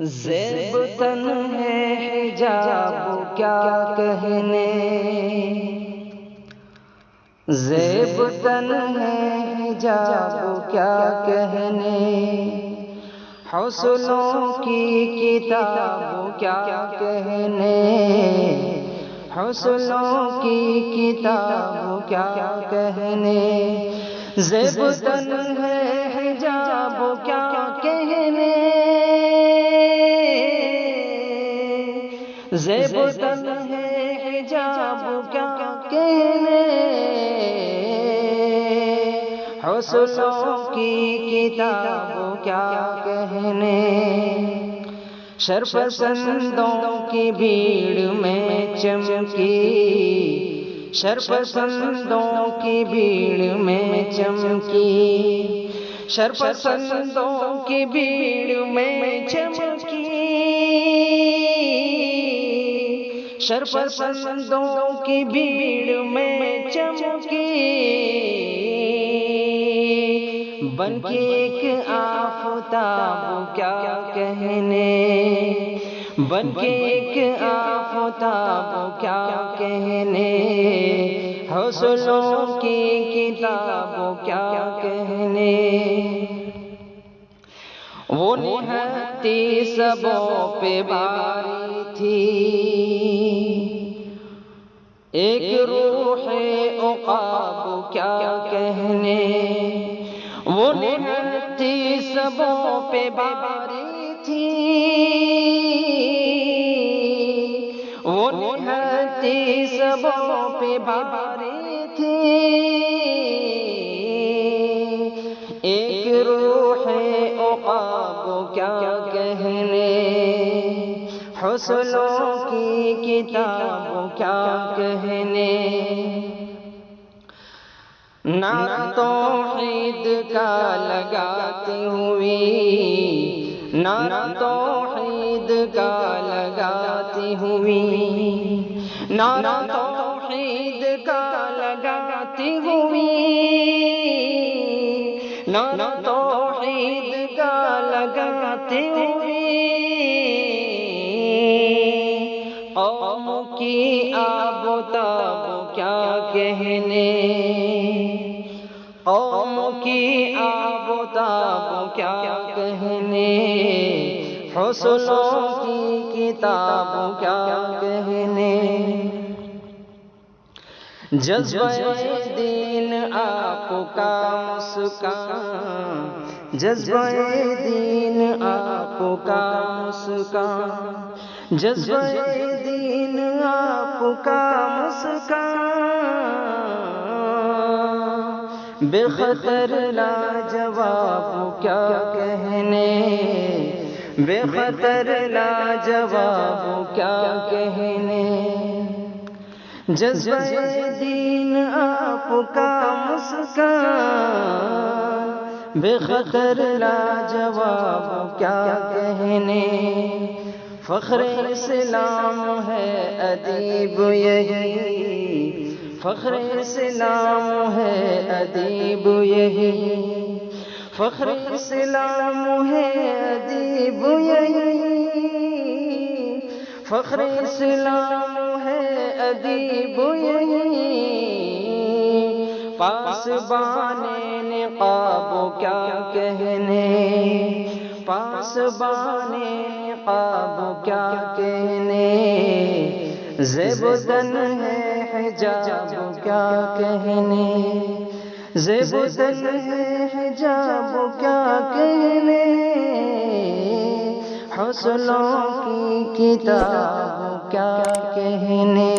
زیب تن ہے حجاب کیا کہنے، زیب تن ہے حجاب کیا کہنے، حسنوں کی کتاب کیا کہنے، حسنوں کی کتاب کیا کہنے، زیب تن ہے حجاب کیا کہنے، زیب تن ہے حجاب کیا کہنے، حسنوں کی کتاب کیا کہنے، شرپسندوں کی بھیڑ میں چمکی، شرپسندوں کی بھیڑ میں چمکی، شرپسندوں کی بھیڑ میں چمکی، شرپسندوں کی بھیڑ میں چمکی، بن کے ایک آفتاب کیا کہنے، بن کے ایک آفتاب کیا کہنے، حسنوں کی کتاب کیا کہنے، وہ نہتی سبوں پہ باری تھی، ایک روح عقاب کیا کہنے، وہ نہتی سبوں پہ باری تھی، وہ نہتی سبوں پہ باری تھی، ایک روح عقاب کیا کہنے، حسنوں کی کتاب کیا کہنے، نعرہ توحید کا لگاتی ہوئی، نعرہ توحید کا لگاتی ہوئی، نعرہ توحید کا لگاتی ہوئی، نعرہ توحید کا لگاتی ہوئی، قوم کی آب و تاب کیا کہنے، قوم کی آب و تاب کیا کہنے، حسنوں کی کتاب کیا کہنے، جذبہ دین آپ کا مسکان، جذبہ دین آپ کا مسکان، جذبہ دین آپ کا مسکان، بے خطر لاجواب کیا کہنے، بے خطر لاجواب کیا کہنے، جذبہ دین آپ کا مسکان، بے خطر لاجواب کیا کہنے، فخر اسلام ہے ادیب یہی، فخر اسلام ہے ادیب یہی، فخر اسلام ہے ادیب یہی، فخر اسلام ہے ادیب یہی، پاسبان نقاب کیا کہنے، پاسبان نقاب کیا کہنے، زیب تن ہے حجاب کیا کہنے، زیب تن ہے حجاب کیا کہنے، حسنوں کی کتاب کیا کہنے۔